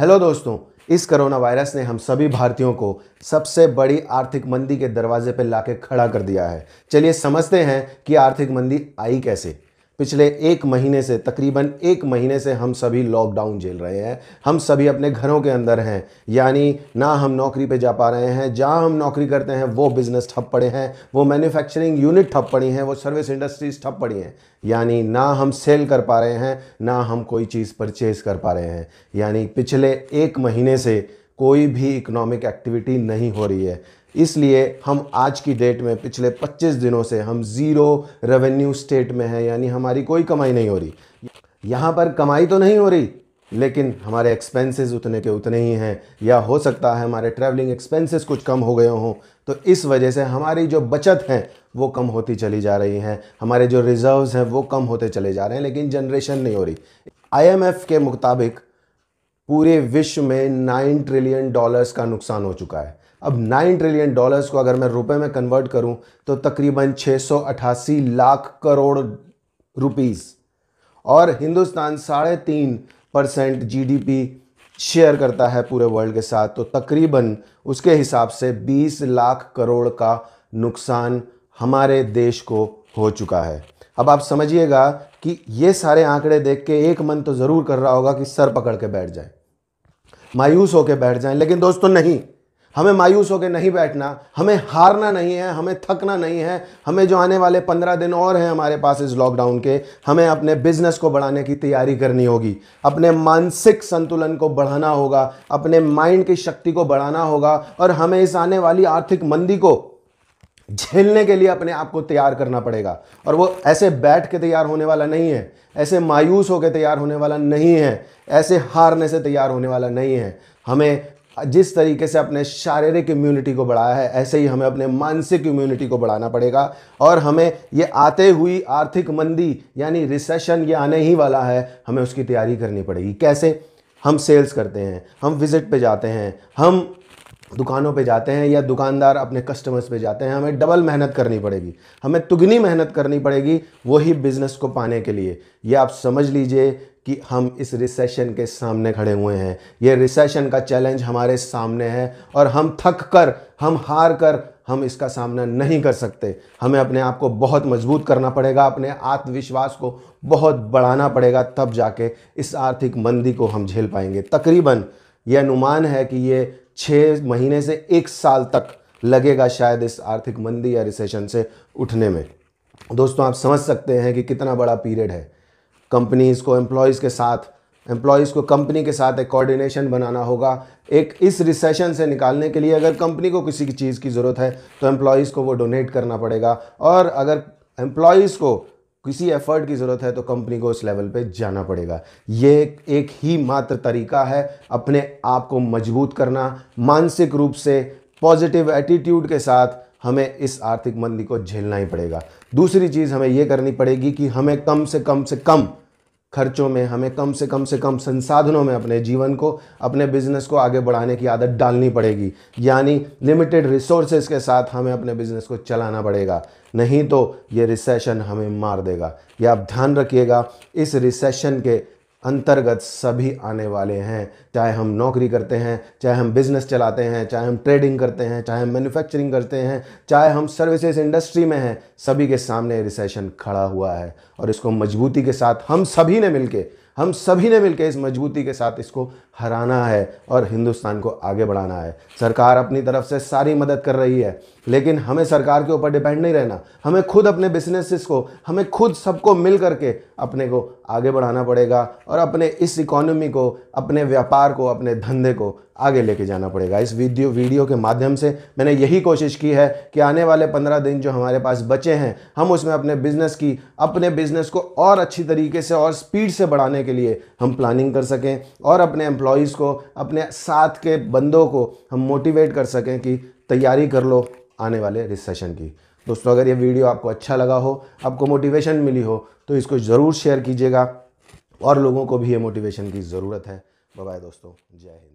Hello दोस्तों, इस corona virus ने हम सभी भारतीयों को सबसे बड़ी आर्थिक मंदी के दरवाजे पर लाके खड़ा कर दिया है। चलिए समझते हैं कि आर्थिक मंदी आई कैसे। पिछले एक महीने से, तकरीबन एक महीने से हम सभी लॉकडाउन झेल रहे हैं। हम सभी अपने घरों के अंदर हैं, यानी ना हम नौकरी पे जा पा रहे हैं। जहां हम नौकरी करते हैं वो बिजनेस ठप पड़े हैं, वो मैन्युफैक्चरिंग यूनिट ठप पड़ी हैं, वो सर्विस इंडस्ट्रीज ठप पड़ी हैं। यानी ना हम सेल कर पा रहे हैं, ना हम कोई चीज़ परचेज कर पा रहे हैं। यानी पिछले एक महीने से कोई भी इकोनॉमिक एक्टिविटी नहीं हो रही है। इसलिए हम आज की डेट में पिछले 25 दिनों से हम ज़ीरो रेवेन्यू स्टेट में हैं, यानी हमारी कोई कमाई नहीं हो रही। यहाँ पर कमाई तो नहीं हो रही, लेकिन हमारे एक्सपेंसेस उतने के उतने ही हैं, या हो सकता है हमारे ट्रैवलिंग एक्सपेंसेस कुछ कम हो गए हों। तो इस वजह से हमारी जो बचत है वो कम होती चली जा रही हैं, हमारे जो रिजर्व्स हैं वो कम होते चले जा रहे हैं, लेकिन जनरेशन नहीं हो रही। IMF के मुताबिक पूरे विश्व में $9 ट्रिलियन का नुकसान हो चुका है। अब $9 ट्रिलियन को अगर मैं रुपए में कन्वर्ट करूं तो तकरीबन 688 लाख करोड़ रुपीस, और हिंदुस्तान 3.5% GDP शेयर करता है पूरे वर्ल्ड के साथ, तो तकरीबन उसके हिसाब से 20 लाख करोड़ का नुकसान हमारे देश को हो चुका है। अब आप समझिएगा कि ये सारे आंकड़े देख के एक मन तो ज़रूर कर रहा होगा कि सर पकड़ के बैठ जाए, मायूस होकर बैठ जाएं। लेकिन दोस्तों नहीं, हमें मायूस होकर नहीं बैठना, हमें हारना नहीं है, हमें थकना नहीं है। हमें जो आने वाले 15 दिन और हैं हमारे पास इस लॉकडाउन के, हमें अपने बिजनेस को बढ़ाने की तैयारी करनी होगी, अपने मानसिक संतुलन को बढ़ाना होगा, अपने माइंड की शक्ति को बढ़ाना होगा, और हमें इस आने वाली आर्थिक मंदी को झेलने के लिए अपने आप को तैयार करना पड़ेगा। और वो ऐसे बैठ के तैयार होने वाला नहीं है, ऐसे मायूस होकर तैयार होने वाला नहीं है, ऐसे हारने से तैयार होने वाला नहीं है। हमें जिस तरीके से अपने शारीरिक इम्यूनिटी को बढ़ाया है, ऐसे ही हमें अपने मानसिक इम्यूनिटी को बढ़ाना पड़ेगा। और हमें ये आते हुई आर्थिक मंदी यानी रिसेशन ये आने ही वाला है, हमें उसकी तैयारी करनी पड़ेगी। कैसे? हम सेल्स करते हैं, हम विजिट पे जाते हैं, हम दुकानों पे जाते हैं, या दुकानदार अपने कस्टमर्स पे जाते हैं। हमें डबल मेहनत करनी पड़ेगी, हमें दुगनी मेहनत करनी पड़ेगी वही बिजनेस को पाने के लिए। ये आप समझ लीजिए कि हम इस रिसेशन के सामने खड़े हुए हैं। ये रिसेशन का चैलेंज हमारे सामने है, और हम थक कर, हम हार कर हम इसका सामना नहीं कर सकते। हमें अपने आप को बहुत मजबूत करना पड़ेगा, अपने आत्मविश्वास को बहुत बढ़ाना पड़ेगा, तब जाके इस आर्थिक मंदी को हम झेल पाएंगे। तकरीबन ये अनुमान है कि ये 6 महीने से 1 साल तक लगेगा शायद इस आर्थिक मंदी या रिसेशन से उठने में। दोस्तों, आप समझ सकते हैं कि कितना बड़ा पीरियड है। कंपनीज़ को एम्प्लॉयज़ को कंपनी के साथ एक कोऑर्डिनेशन बनाना होगा। एक इस रिसेशन से निकालने के लिए अगर कंपनी को किसी की चीज़ की ज़रूरत है तो एम्प्लॉयज़ को वो डोनेट करना पड़ेगा, और अगर एम्प्लॉयज़ को किसी एफर्ट की ज़रूरत है तो कंपनी को उस लेवल पे जाना पड़ेगा। ये एक ही मात्र तरीका है अपने आप को मजबूत करना, मानसिक रूप से पॉजिटिव एटीट्यूड के साथ हमें इस आर्थिक मंदी को झेलना ही पड़ेगा। दूसरी चीज़ हमें ये करनी पड़ेगी कि हमें कम से कम खर्चों में, हमें कम से कम संसाधनों में अपने जीवन को, अपने बिजनेस को आगे बढ़ाने की आदत डालनी पड़ेगी। यानी लिमिटेड रिसोर्सेज के साथ हमें अपने बिजनेस को चलाना पड़ेगा, नहीं तो ये रिसेशन हमें मार देगा। ये आप ध्यान रखिएगा। इस रिसेशन के अंतर्गत सभी आने वाले हैं, चाहे हम नौकरी करते हैं, चाहे हम बिजनेस चलाते हैं, चाहे हम ट्रेडिंग करते हैं, चाहे हम मैन्युफैक्चरिंग करते हैं, चाहे हम सर्विसेज इंडस्ट्री में हैं, सभी के सामने रिसेशन खड़ा हुआ है। और इसको मजबूती के साथ हम सभी ने मिलके इस मजबूती के साथ इसको हराना है और हिंदुस्तान को आगे बढ़ाना है। सरकार अपनी तरफ से सारी मदद कर रही है, लेकिन हमें सरकार के ऊपर डिपेंड नहीं रहना। हमें खुद अपने बिजनेसेस को, हमें खुद सबको मिल करके अपने को आगे बढ़ाना पड़ेगा, और अपने इस इकोनॉमी को, अपने व्यापार को, अपने धंधे को आगे लेके जाना पड़ेगा। इस वीडियो के माध्यम से मैंने यही कोशिश की है कि आने वाले 15 दिन जो हमारे पास बचे हैं, हम उसमें अपने बिजनेस को और अच्छी तरीके से और स्पीड से बढ़ाने के लिए हम प्लानिंग कर सकें, और अपने एम्प्लॉयज़ को, अपने साथ के बंदों को हम मोटिवेट कर सकें कि तैयारी कर लो आने वाले रिसेशन की। दोस्तों, अगर ये वीडियो आपको अच्छा लगा हो, आपको मोटिवेशन मिली हो, तो इसको ज़रूर शेयर कीजिएगा, और लोगों को भी ये मोटिवेशन की ज़रूरत है। बाय बाय दोस्तों, जय हिंद।